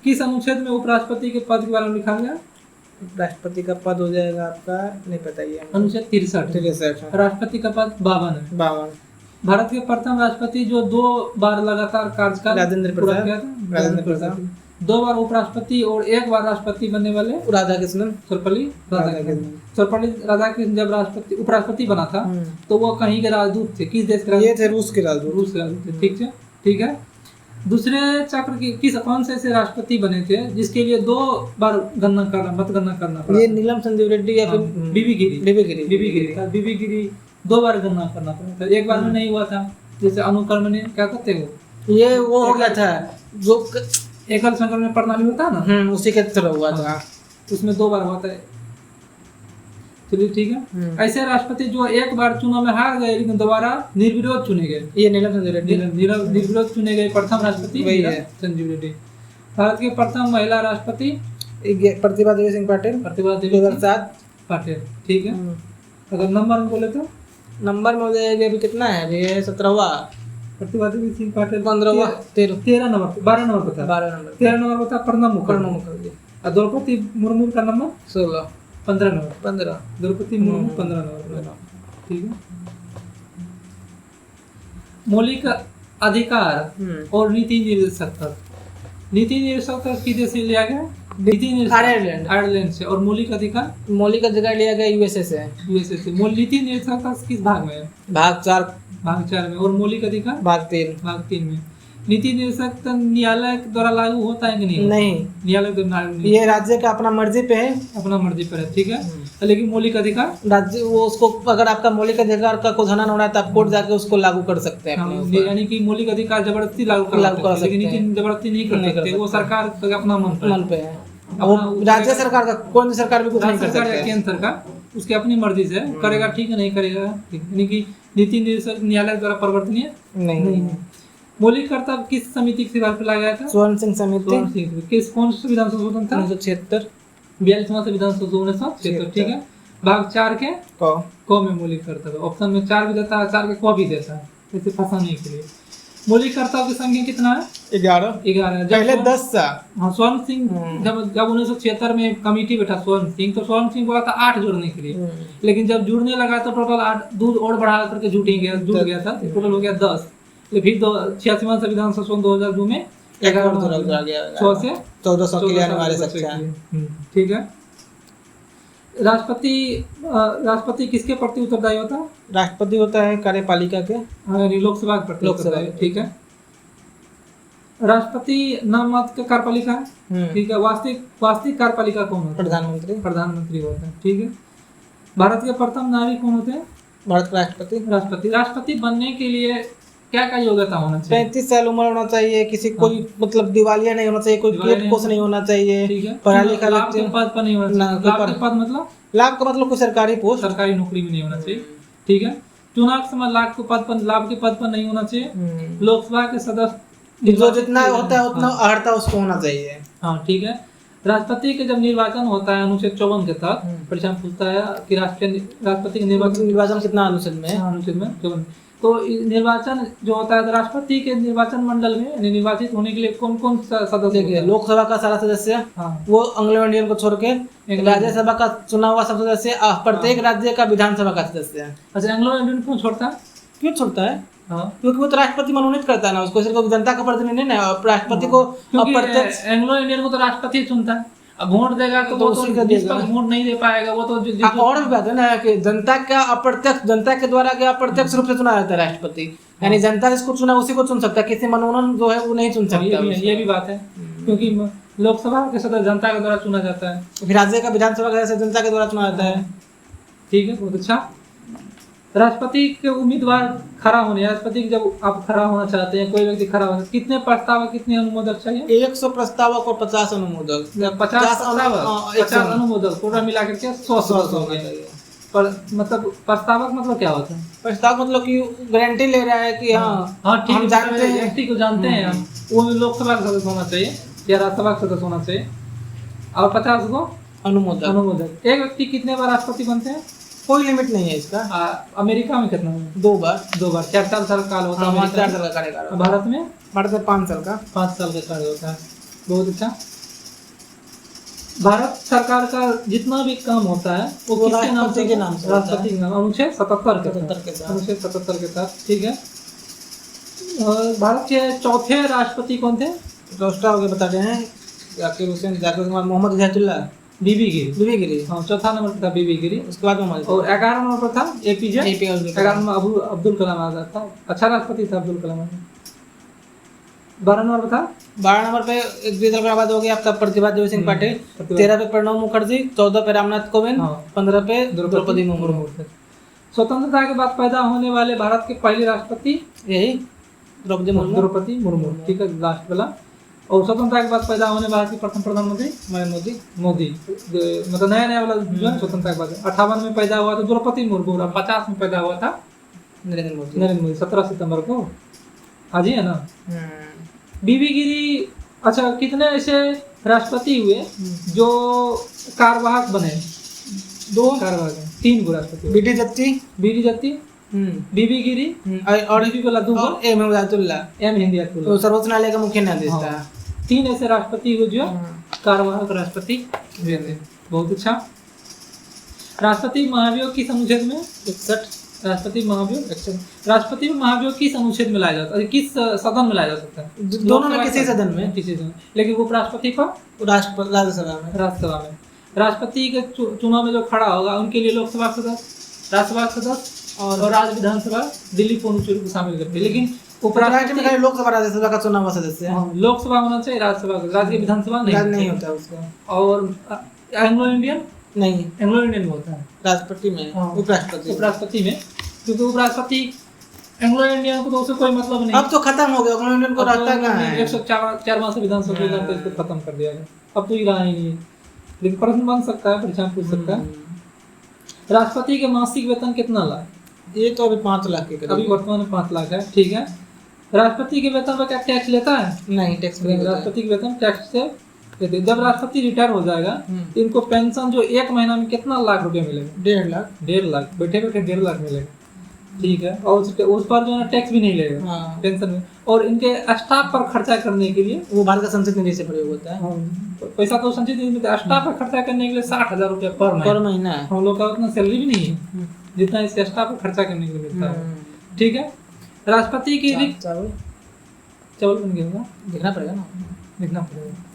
किस अनुच्छेद में उपराष्ट्रपति के पद के बारे में लिखा गया? राष्ट्रपति का पद हो जाएगा आपका, नहीं पता ये अनुच्छेद 63। राष्ट्रपति का पद 52 है। 52। भारत के प्रथम राष्ट्रपति जो 2 बार लगातार कार्यकाल राजेंद्र पूरा प्रसाद। किया था, राजेंद्र प्रसाद। 2 बार उपराष्ट्रपति और 1 बार राष्ट्रपति बनने वाले राधाकृष्णन। सर्वपल्ली राधाकृष्णन। सर्वपल्ली राधाकृष्णन जब राष्ट्रपति उपराष्ट्रपति बना था तो वो कहीं के राजदूत थे? किस देश के? ये थे रूस के राजदूत। रूस के राजदूत थे। ठीक है, ठीक है। दूसरे चक्र की कौन से ऐसे राष्ट्रपति बने थे जिसके लिए 2 बार मतगणना करना पड़ा? ये नीलम संजीव रेड्डी या फिर बीबी गिरी। बीबी गिरी 2 बार गणना करना पड़ा था, 1 बार में नहीं हुआ था। जैसे अनुक्रम ने क्या कहते हो, ये वो हो गया था जो एकल संक्रमण प्रणाली होता है ना, उसी के तरह हुआ था, उसमें 2 बार होता है। चलिए ठीक है। ऐसे राष्ट्रपति जो 1 बार चुनाव में हार गए लेकिन दोबारा निर्विरोध चुने गए, ये नीलम संजीव रेड्डी। निर्विरोध चुने गए प्रथम राष्ट्रपति वही है, संजीव रेड्डी। भारत के प्रथम महिला राष्ट्रपति प्रतिभा देवी सिंह पाटिल। प्रतिभा देवी 2007 पाटिल। ठीक है। अगर नंबर में बोले तो नंबर में हो जाएगा अभी कितना है, ये 17वां। प्रतिभा देवी सिंह पाटिल 15वां 13 नंबर 12 नंबर पर था। 13 नंबर पर था प्रणब मुखर्जी। और द्रौपदी मुर्मू का number 16 15 number 15 Draupadi Murmu 15 number. ठीक है। मौलिक अधिकार और नीति निर्देशक किस देश से लिया गया? आयरलैंड से। और मौलिक अधिकार लिया गया यूएसए से। से। नीति निर्देशक किस भाग में है? भाग 4 में। और मौलिक अधिकार भाग 3 में। नीति निर्देशक न्यायालय द्वारा लागू होता है कि नहीं? न्यायालय द्वारा नहीं, ये राज्य का अपना मर्जी पे है, अपना मर्जी पर है। ठीक है। लेकिन मौलिक अधिकार राज्य वो उसको, अगर आपका मौलिक अधिकार का कुछ हनन होना है तो आप कोर्ट जाके उसको लागू कर सकते हैं अपने ऊपर। यानी कि मौलिक अधिकार जबरदस्ती लागू कर सकते हैं, लेकिन नीति जबरदस्ती नहीं कर सकते, वो सरकार का अपना मन पे है। वो राज्य सरकार का, कौन सी सरकार भी कुछ नहीं कर सकती, केंद्र सरकार उसकी अपनी मर्जी से करेगा, ठीक है, नहीं करेगा। यानी कि नीति निर्देशक न्यायालय द्वारा परिवर्तनीय नहीं। मौलिक कर्तव्य किस समिति की सिफारिश पर लाया गया था? स्वर्ण सिंह समिति। किस कौन सा विधान संशोधन था? 1976। 42वां संविधान संशोधन 1976। ठीक है। भाग 4 के क में मौलिक कर्तव्य, ऑप्शन में 4 भी देता है, 4 के क भी देता है, इसे फंसाने के लिए। मौलिक कर्तव्य की संख्या कितना है? 11। पहले 10 था। हाँ, स्वर्ण सिंह जब 1976 में कमेटी बैठा स्वर्ण सिंह, तो स्वर्ण सिंह बोला था 8 जोड़ने के लिए, लेकिन जब जुड़ने लगा तो टोटल 8 दूध और बढ़ा करके जुड़ गया था, टोटल हो गया 10। फिर 86वां संविधान संशोधन 2002 में 11 जोड़ा गया, 100 से 1400 के लिए हमारे सकते हैं। ठीक है। राष्ट्रपति किसके प्रति उत्तरदायी होता है? राष्ट्रपति होता है कार्यपालिका के, लोकसभा के प्रति उत्तरदायी। ठीक है। राष्ट्रपति नाममात्र कार्यपालिका, ठीक है। वास्तविक कार्यपालिका कौन होता है? प्रधानमंत्री होता है। ठीक है। भारत के प्रथम नागरिक कौन होते हैं? भारत के राष्ट्रपति बनने के लिए क्या क्या योग्यता होना चाहिए? 35 साल उम्र होना चाहिए, किसी कोई मतलब दिवालिया नहीं होना चाहिए, कोई पेट पोष नहीं होना चाहिए, पढ़ा लिखा लाभ के पद पर नहीं होना चाहिए। लाभ का मतलब कोई सरकारी पोस्ट, सरकारी नौकरी में नहीं होना चाहिए। ठीक है। चुनाव के समय लाभ के पद पर नहीं होना चाहिए। लोकसभा के सदस्य जो जितना होता है उतना अर्हता उसको होना चाहिए। हाँ, ठीक है। राष्ट्रपति के जब निर्वाचन होता है अनुच्छेद 54 के तहत, परीक्षा में पूछता है कि राष्ट्रपति का निर्वाचन कितना अनुच्छेद में है? अनुच्छेद में 54। तो निर्वाचन जो होता है, राष्ट्रपति के निर्वाचन मंडल में निर्वाचित होने के लिए कौन कौन सदस्य? लोकसभा का सारा सदस्य, वो एंग्लो इंडियन को छोड़ के, राज्यसभा का चुना हुआ सब सदस्य, प्रत्येक राज्य का विधानसभा का सदस्य है। अच्छा, एंग्लो इंडियन क्यों छोड़ता है? क्योंकि वो तो राष्ट्रपति मनोनीत करता है ना, उसको सिर्फ जनता का प्रतिनिधि नहीं है, राष्ट्रपति को अप्रत्यक्ष। एंग्लो इंडियन को तो राष्ट्रपति चुनता है, अब वोट देगा तो वो तो निष्पक्ष वोट नहीं दे पाएगा, वो तो और भी बात है ना कि जनता के द्वारा क्या अप्रत्यक्ष रूप से चुना जाता है राष्ट्रपति, यानी जनता जिसको चुना उसी को चुन सकता है, किसी मनोनयन जो है वो नहीं चुन सकता। ये भी बात है, क्योंकि लोकसभा के सदस्य जनता के द्वारा चुना जाता है, फिर राज्य का विधानसभा का सदस्य जनता के द्वारा चुना जाता है। ठीक है, बहुत अच्छा। राष्ट्रपति के उम्मीदवार खड़ा होने, राष्ट्रपति जब आप खड़ा होना चाहते हैं, कोई व्यक्ति खड़ा होना, कितने प्रस्तावक, कितने अनुमोदक चाहिए? 100 प्रस्तावक और 50 अनुमोदक। 50 अनुमोदक, पूरा मिला करके 100 हो गए। पर मतलब प्रस्तावक मतलब क्या होता है? प्रस्तावक मतलब कि गारंटी ले रहा है कि हाँ ठीक, हम जानते हैं, व्यक्ति को जानते हैं हम, वो लोकसभा का सदस्य होना चाहिए या राज्यसभा का सदस्य होना चाहिए। और 50 को अनुमोदक। एक व्यक्ति कितने बार राष्ट्रपति बनते हैं? कोई लिमिट नहीं है इसका। अमेरिका में कितना? 2 बार। 4 साल काल होता है। 4 साल का कार्यकाल। भारत में 5 साल का। 5 साल का कार्य होता है। बहुत अच्छा। भारत सरकार का जितना भी काम होता है वो वो किसके नाम राष्ट्रपति से के नाम से होता है। राष्ट्रपति के नाम अनुच्छेद 77 के 77 के तहत। अनुच्छेद 77 के तहत, ठीक है। भारत के चौथे राष्ट्रपति कौन थे? दूसरा हो गया बता रहे हैं जाकिर हुसैन, जाकिर हुसैन, मोहम्मद हिदायतुल्लाह, बीबी गिरी। बीबी गिरी, हाँ, चौथा नंबर पे था बीबी गिरी। उसके बाद मोहम्मद और 11 नंबर पर था एपीजे। APJ 11 में अब्दुल कलाम आजाद था, अच्छा राष्ट्रपति था अब्दुल कलाम आजाद। 12 नंबर पर था 12 नंबर पे एक हैदराबाद हो गया आपका प्रतिभा देव सिंह पाटिल, प्रतिभा। 13 पे प्रणब मुखर्जी, 14 पे रामनाथ कोविंद, हाँ। 15 पे द्रौपदी मुर्मू। स्वतंत्रता के बाद पैदा होने वाले भारत के पहले राष्ट्रपति यही द्रौपदी मुर्मू, द्रौपदी मुर्मू, ठीक है, लास्ट वाला। और स्वतंत्रता के बाद पैदा होने भारत के प्रथम प्रधानमंत्री नरेंद्र मोदी, मतलब नया नया वाला जो है स्वतंत्रता के बाद 58 में पैदा हुआ था द्रौपदी मुर्मू, और 50 में पैदा हुआ था नरेंद्र मोदी। नरेंद्र मोदी, 17 सितंबर को। हाँ जी, है ना। बीबी गिरी, अच्छा, कितने ऐसे राष्ट्रपति हुए जो कार्यवाहक बने? 2 कार्यवाहक हैं, 3 गो राष्ट्रपति हुए। बीडी जत्ती, बीडी जत्ती, बीबी गिरी, और बीबी वाला 2 और एम हिदायतुल्लाह, एम हिदायतुल्लाह। तो सर्वोच्च न्यायालय का मुख्य न्यायाधीश था। 3 ऐसे राष्ट्रपति हुए जो कार्यवाहक राष्ट्रपति हुए थे। बहुत अच्छा। राष्ट्रपति महाभियोग किस अनुच्छेद में? 61। राष्ट्रपति महाभियोग 61। राष्ट्रपति महाभियोग किस अनुच्छेद में लाया जाता है, किस सदन में लाया जा सकता है? दोनों में किसी सदन में, किसी सदन। लेकिन उपराष्ट्रपति को राज्यसभा में। राज्यसभा में। राष्ट्रपति के चुनाव में जो खड़ा होगा उनके लिए लोकसभा सदस्य, राज्यसभा सदस्य और राज्य विधानसभा दिल्ली पूर्ण को शामिल करते हैं। लेकिन उपराष्ट्रपति में खाली लोकसभा राज्यसभा का चुनाव सदस्य है। लोकसभा होना चाहिए, राज्यसभा, राज्य विधानसभा नहीं होता उसका। और एंग्लो इंडियन नहीं, एंग्लो इंडियन में होता है राष्ट्रपति में, उपराष्ट्रपति में, क्योंकि उपराष्ट्रपति एंग्लो इंडियन को तो उससे कोई मतलब नहीं। अब तो खत्म हो गया, एंग्लो इंडियन को रहता कहाँ है? 104 माह से विधानसभा में इसको खत्म कर दिया गया, अब तो ये रहा ही नहीं है। लेकिन प्रश्न बन सकता है, परीक्षा में पूछ सकता है। राष्ट्रपति के मासिक वेतन कितना लाख? ये तो अभी 5 लाख के करीब, अभी वर्तमान में 5 लाख है, ठीक है। राष्ट्रपति के वेतन पर क्या टैक्स लेता है? नहीं, टैक्स नहीं। राष्ट्रपति के वेतन टैक्स से लेते हैं। जब राष्ट्रपति रिटायर हो जाएगा इनको पेंशन जो 1 महीना में कितना लाख रुपए मिलेगा? 1.5 लाख। 1.5 लाख, बैठे बैठे 1.5 लाख मिलेगा, ठीक है। और उस पर जो है टैक्स भी नहीं लेगा। हाँ। पेंशन में। और इनके स्टाफ पर खर्चा करने के लिए वो भारत का संसद निधि से प्रयोग होता है। पैसा तो संचित निधि में, स्टाफ पर खर्चा करने के लिए 60,000 रुपया पर महीना है। हम लोग का उतना सैलरी भी नहीं है जितना इसके स्टाफ पर खर्चा करने के लिए मिलता है, ठीक है। राष्ट्रपति की चावल बन गया होगा, देखना पड़ेगा ना, देखना पड़ेगा।